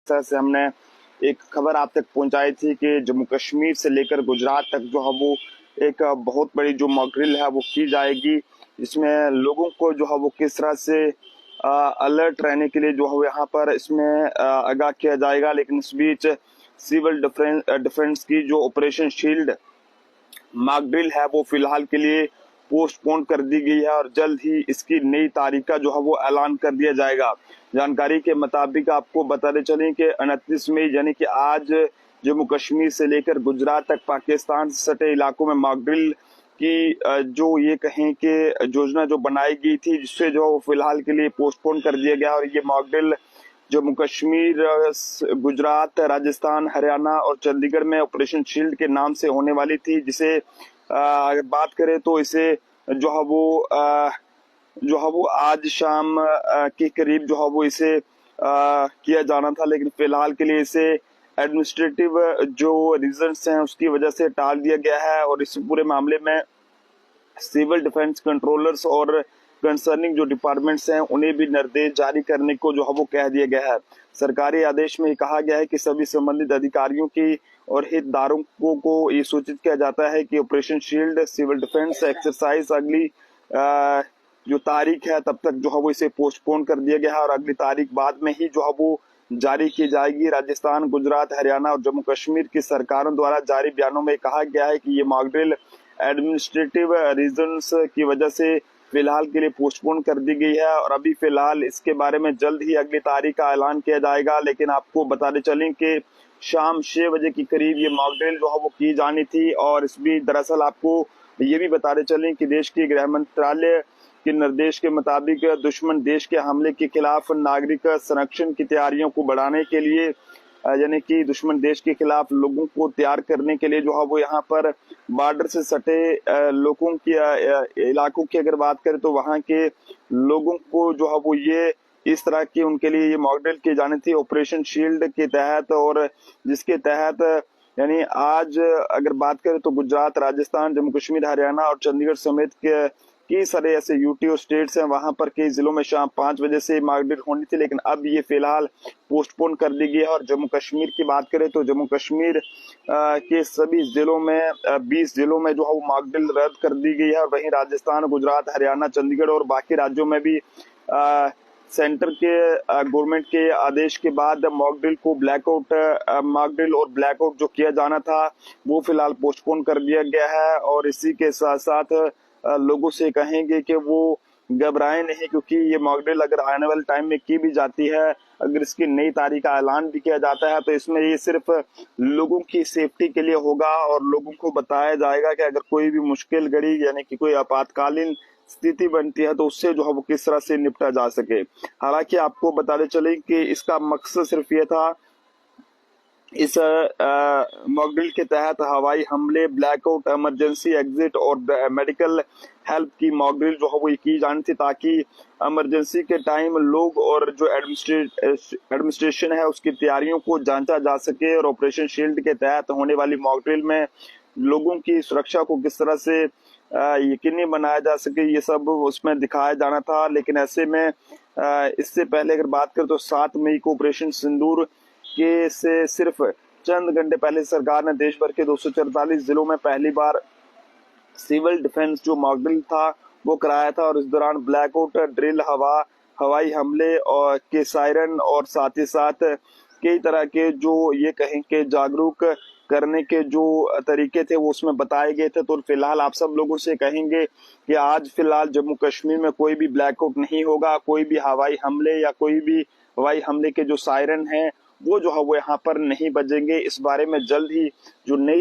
तरह से हमने एक खबर आप तक पहुंचाई थी कि जम्मू कश्मीर से लेकर गुजरात तक जो है वो एक बहुत बड़ी जो मॉक ड्रिल है वो की जाएगी, जिसमें लोगों को जो है वो किस तरह से अलर्ट रहने के लिए जो है यहाँ पर इसमें आगाह किया जाएगा। लेकिन इस बीच सिविल डिफेंस की जो ऑपरेशन शील्ड मॉक ड्रिल है वो फिलहाल के लिए पोस्टपोन कर दी गई है और जल्द ही इसकी नई तारीख का जो है वो ऐलान कर दिया जाएगा। जानकारी के मुताबिक आपको बताते चलें कि 29 मई यानी कि आज जम्मू कश्मीर से लेकर गुजरात तक पाकिस्तान से सटे इलाकों में मॉक ड्रिल की जो ये कहें कि योजना जो बनाई गई थी, जिससे जो फिलहाल के लिए पोस्टपोन कर दिया गया। और ये मॉक ड्रिल जम्मू कश्मीर, गुजरात, राजस्थान, हरियाणा और चंडीगढ़ में ऑपरेशन शील्ड के नाम से होने वाली थी, जिसे अगर बात करें तो इसे जो है वो आज शाम के करीब जो है वो इसे किया जाना था, लेकिन फिलहाल के लिए इसे एडमिनिस्ट्रेटिव जो रीजंस हैं उसकी वजह से टाल दिया गया है। और इस पूरे मामले में सिविल डिफेंस कंट्रोलर्स और कंसर्निंग जो डिपार्टमेंट्स हैं उन्हें भी निर्देश जारी करने को जो है वो कह दिया गया है। सरकारी आदेश में कहा गया है कि सभी संबंधित अधिकारियों की और हितधारकों को ये सूचित किया जाता है कि Operation Shield civil defence exercise अगली जो तारीख है तब तक जो है वो इसे पोस्टपोन कर दिया गया है और अगली तारीख बाद में ही जो है वो जारी की जाएगी। राजस्थान, गुजरात, हरियाणा और जम्मू कश्मीर की सरकारों द्वारा जारी बयानों में कहा गया है कि ये मॉक ड्रिल एडमिनिस्ट्रेटिव रीजंस की वजह से फिलहाल के लिए पोस्टपोन कर दी गई है और अभी फिलहाल इसके बारे में जल्द ही अगली तारीख का ऐलान किया जाएगा। लेकिन आपको बताते चलें कि शाम 6 बजे के करीब ये मॉक ड्रिल जो है वो की जानी थी। और इस बीच दरअसल आपको ये भी बताते चलें कि देश के गृह मंत्रालय के निर्देश के मुताबिक दुश्मन देश के हमले के खिलाफ नागरिक संरक्षण की तैयारियों को बढ़ाने के लिए, यानी कि दुश्मन देश के खिलाफ लोगों को तैयार करने के लिए जो है वो यहाँ पर बॉर्डर से सटे लोगों की इलाकों की अगर बात करें तो वहाँ के लोगों को जो है वो ये इस तरह की उनके लिए ये मॉक ड्रिल की जानी थी ऑपरेशन शील्ड के तहत। और जिसके तहत यानी आज अगर बात करें तो गुजरात, राजस्थान, जम्मू कश्मीर, हरियाणा और चंडीगढ़ समेत के कई सारे ऐसे यूटी स्टेट्स हैं, वहां पर कई जिलों में शाम 5 बजे से मॉक ड्रिल होनी थी, लेकिन अब ये फिलहाल पोस्टपोन कर दी गई है। और जम्मू कश्मीर की बात करें तो जम्मू कश्मीर के सभी जिलों में 20 जिलों में जो है वो मॉक ड्रिल रद्द कर दी गई है। और वहीं राजस्थान, गुजरात, हरियाणा, चंडीगढ़ और बाकी राज्यों में भी सेंटर के गवर्नमेंट के आदेश के बाद मॉक ड्रिल और ब्लैकआउट जो किया जाना था वो फिलहाल पोस्टपोन कर दिया गया है। और इसी के साथ साथ लोगों से कहेंगे कि वो घबराएं नहीं, क्योंकि ये मॉक ड्रिल अगर आने वाले टाइम में की भी जाती है, अगर इसकी नई तारीख का ऐलान भी किया जाता है तो इसमें ये सिर्फ लोगों की सेफ्टी के लिए होगा और लोगों को बताया जाएगा कि अगर कोई भी मुश्किल घड़ी यानी कि कोई आपातकालीन स्थिति बनती है तो उससे जो है वो किस तरह से निपटा जा सके। हालांकि आपको बताते चले कि इसका मकसद सिर्फ ये था, इस मॉक ड्रिल के तहत हवाई हमले, ब्लैकआउट, इमरजेंसी एग्जिट और मेडिकल हेल्प की मॉक ड्रिल जो है वो की जानी थी, ताकि इमरजेंसी के टाइम लोग और जो एडमिनिस्ट्रेशन है उसकी तैयारियों को जांचा जा सके। और ऑपरेशन शील्ड के तहत होने वाली मॉक ड्रिल में लोगों की सुरक्षा को किस तरह से यकीनी बनाया जा सके, ये सब उसमें दिखाया जाना था। लेकिन ऐसे में इससे पहले अगर बात करें तो 7 मई को ऑपरेशन सिंदूर के से सिर्फ चंद घंटे पहले सरकार ने देश भर के 244 जिलों में पहली बार सिविल डिफेंस जो मॉक ड्रिल था वो कराया था। और इस दौरान ब्लैकआउट ड्रिल, हवाई हमले और के सायरन और साथ ही साथ कई तरह के जो ये कहें कि जागरूक करने के जो तरीके थे वो उसमें बताए गए थे। तो फिलहाल आप सब लोगों से कहेंगे कि आज फिलहाल जम्मू कश्मीर में कोई भी ब्लैकआउट नहीं होगा, कोई भी हवाई हमले या कोई भी हवाई हमले के जो सायरन हैं वो जो है वो यहाँ पर नहीं बजेंगे। इस बारे में जल्द ही जो नई